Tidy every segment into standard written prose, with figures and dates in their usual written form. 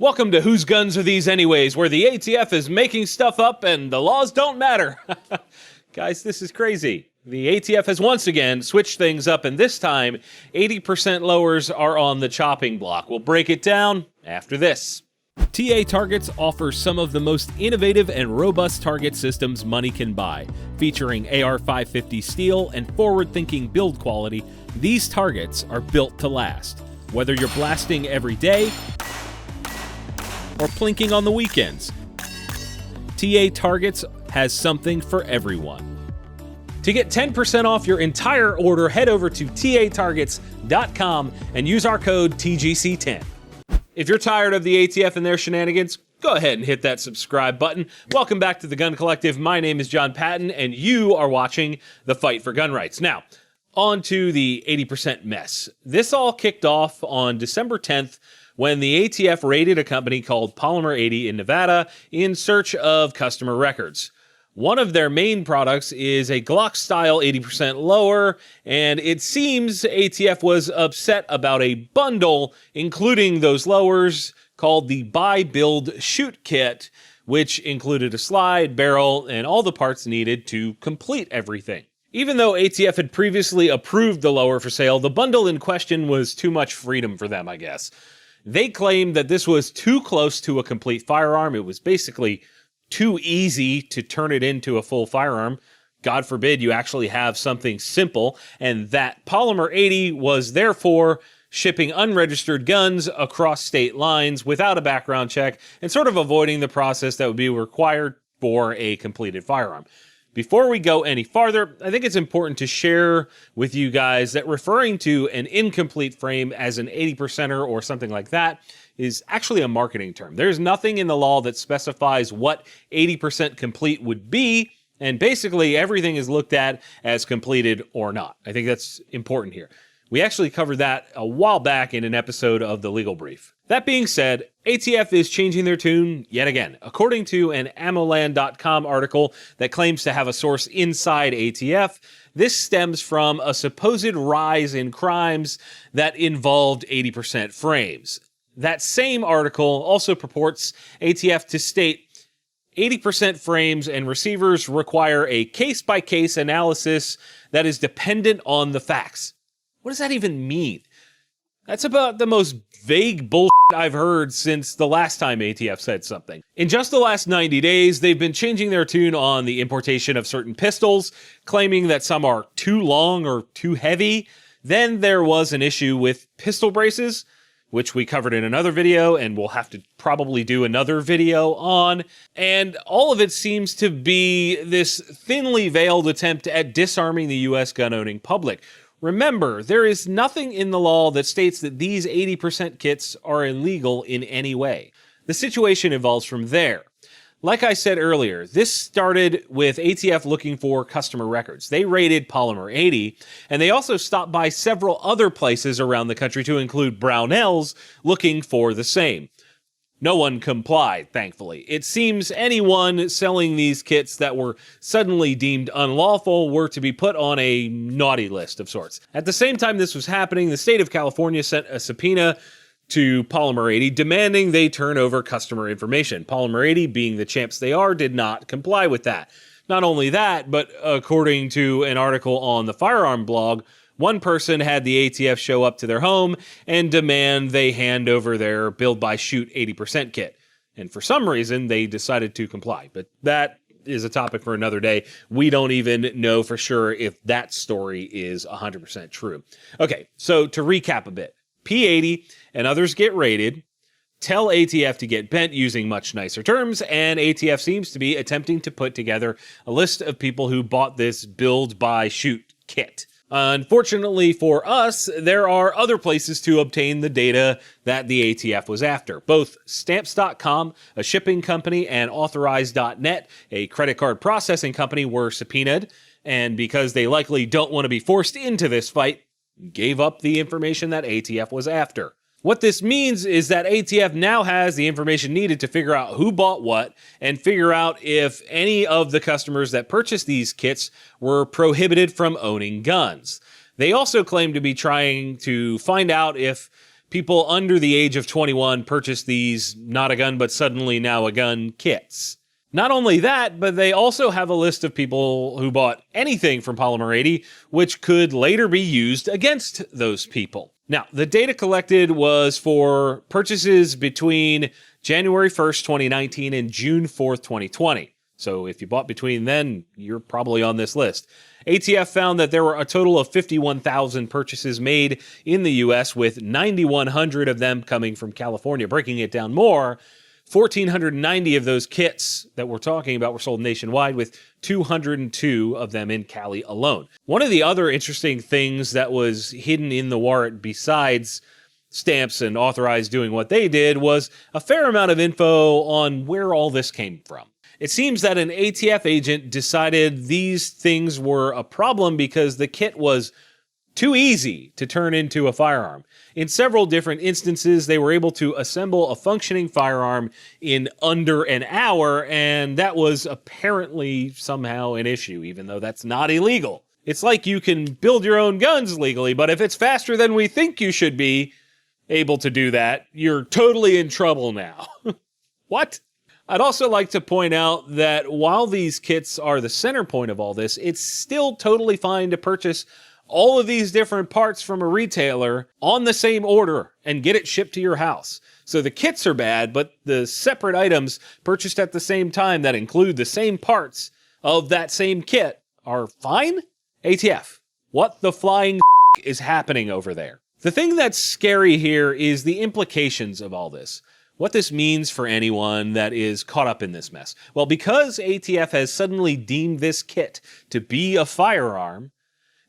Welcome to Whose Guns Are These Anyways, where the ATF is making stuff up and the laws don't matter. Guys, this is crazy. The ATF has once again switched things up, and this time, 80% lowers are on the chopping block. We'll break it down after this. TA Targets offers some of the most innovative and robust target systems money can buy. Featuring AR-550 steel and forward-thinking build quality, these targets are built to last. Whether you're blasting every day or plinking on the weekends, TA Targets has something for everyone. To get 10% off your entire order, head over to tatargets.com and use our code TGC10. If you're tired of the ATF and their shenanigans, go ahead and hit that subscribe button. Welcome back to the Gun Collective. My name is Jon Patton, and you are watching The Fight for Gun Rights. Now, on to the 80% mess. This all kicked off on December 10th when the ATF raided a company called Polymer80 in Nevada in search of customer records. One of their main products is a Glock-style 80% lower, and it seems ATF was upset about a bundle, including those lowers, called the Buy, Build, Shoot Kit, which included a slide, barrel, and all the parts needed to complete everything. Even though ATF had previously approved the lower for sale, the bundle in question was too much freedom for them, I guess. They claimed that this was too close to a complete firearm. It was basically too easy to turn it into a full firearm. God forbid you actually have something simple, and that Polymer80 was therefore shipping unregistered guns across state lines without a background check and sort of avoiding the process that would be required for a completed firearm. Before we go any farther, I think it's important to share with you guys that referring to an incomplete frame as an 80%er or something like that is actually a marketing term. There's nothing in the law that specifies what 80% complete would be, and basically everything is looked at as completed or not. I think that's important here. We actually covered that a while back in an episode of The Legal Brief. That being said, ATF is changing their tune yet again. According to an Ammoland.com article that claims to have a source inside ATF, this stems from a supposed rise in crimes that involved 80% frames. That same article also purports ATF to state 80% frames and receivers require a case-by-case analysis that is dependent on the facts. What does that even mean? That's about the most vague bullshit I've heard since the last time ATF said something. In just the last 90 days, they've been changing their tune on the importation of certain pistols, claiming that some are too long or too heavy. Then there was an issue with pistol braces, which we covered in another video, and we'll have to probably do another video on. And all of it seems to be this thinly veiled attempt at disarming the U.S. gun-owning public. Remember, there is nothing in the law that states that these 80% kits are illegal in any way. The situation evolves from there. Like I said earlier, this started with ATF looking for customer records. They raided Polymer80, and they also stopped by several other places around the country to include Brownells looking for the same. No one complied, thankfully. It seems anyone selling these kits that were suddenly deemed unlawful were to be put on a naughty list of sorts. At the same time this was happening, the state of California sent a subpoena to Polymer80 demanding they turn over customer information. Polymer80, being the champs they are, did not comply with that. Not only that, but according to an article on the Firearm blog, one person had the ATF show up to their home and demand they hand over their build-by-shoot 80% kit. And for some reason, they decided to comply. But that is a topic for another day. We don't even know for sure if that story is 100% true. Okay, so to recap a bit. P80 and others get raided, tell ATF to get bent using much nicer terms, and ATF seems to be attempting to put together a list of people who bought this build-by-shoot kit. Unfortunately for us, there are other places to obtain the data that the ATF was after. Both Stamps.com, a shipping company, and Authorize.net, a credit card processing company, were subpoenaed, and because they likely don't want to be forced into this fight, gave up the information that ATF was after. What this means is that ATF now has the information needed to figure out who bought what and figure out if any of the customers that purchased these kits were prohibited from owning guns. They also claim to be trying to find out if people under the age of 21 purchase these not a gun but suddenly now a gun kits. Not only that, but they also have a list of people who bought anything from Polymer80, which could later be used against those people. Now, the data collected was for purchases between January 1st, 2019 and June 4th, 2020. So if you bought between then, you're probably on this list. ATF found that there were a total of 51,000 purchases made in the US, with 9,100 of them coming from California. Breaking it down more, 1,490 of those kits that we're talking about were sold nationwide, with 202 of them in Cali alone. One of the other interesting things that was hidden in the warrant, besides stamps and authorized doing what they did, was a fair amount of info on where all this came from. It seems that an ATF agent decided these things were a problem because the kit was too easy to turn into a firearm. In several different instances, they were able to assemble a functioning firearm in under an hour, and that was apparently somehow an issue, even though that's not illegal. It's like you can build your own guns legally, but if it's faster than we think you should be able to do that, you're totally in trouble now. What? I'd also like to point out that while these kits are the center point of all this, it's still totally fine to purchase all of these different parts from a retailer on the same order and get it shipped to your house. So the kits are bad, but the separate items purchased at the same time that include the same parts of that same kit are fine? ATF, what the flying is happening over there? The thing that's scary here is the implications of all this. What this means for anyone that is caught up in this mess. Well, because ATF has suddenly deemed this kit to be a firearm,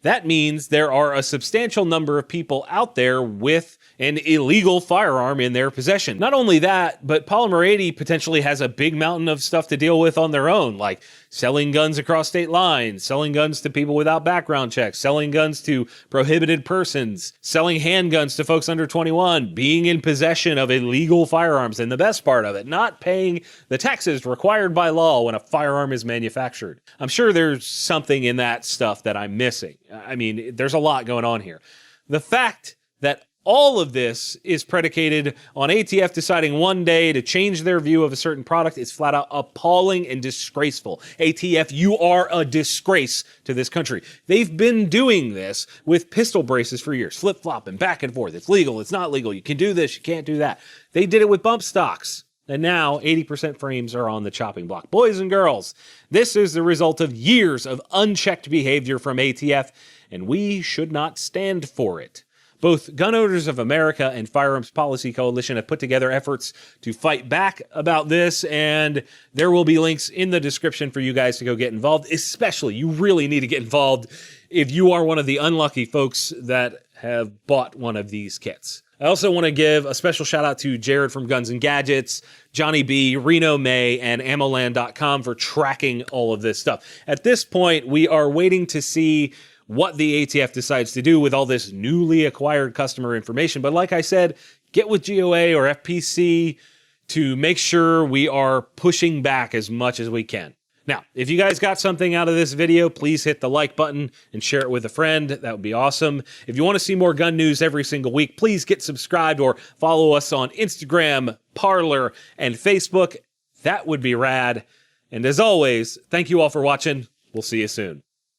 that means there are a substantial number of people out there with an illegal firearm in their possession. Not only that, but Polymer80 potentially has a big mountain of stuff to deal with on their own, like selling guns across state lines, selling guns to people without background checks, selling guns to prohibited persons, selling handguns to folks under 21, being in possession of illegal firearms, and the best part of it, not paying the taxes required by law when a firearm is manufactured. I'm sure there's something in that stuff that I'm missing. I mean, there's a lot going on here. The fact that all of this is predicated on ATF deciding one day to change their view of a certain product is flat out appalling and disgraceful. ATF, you are a disgrace to this country. They've been doing this with pistol braces for years, flip-flopping back and forth. It's legal, it's not legal, you can do this, you can't do that. They did it with bump stocks. And now 80% frames are on the chopping block. Boys and girls, this is the result of years of unchecked behavior from ATF, and we should not stand for it. Both Gun Owners of America and Firearms Policy Coalition have put together efforts to fight back about this, and there will be links in the description for you guys to go get involved. Especially, you really need to get involved if you are one of the unlucky folks that have bought one of these kits. I also want to give a special shout out to Jared from Guns and Gadgets, Johnny B, Reno May, and Ammoland.com for tracking all of this stuff. At this point, we are waiting to see what the ATF decides to do with all this newly acquired customer information. But like I said, get with GOA or FPC to make sure we are pushing back as much as we can. Now, if you guys got something out of this video, please hit the like button and share it with a friend. That would be awesome. If you want to see more gun news every single week, please get subscribed or follow us on Instagram, Parler, and Facebook. That would be rad. And as always, thank you all for watching. We'll see you soon.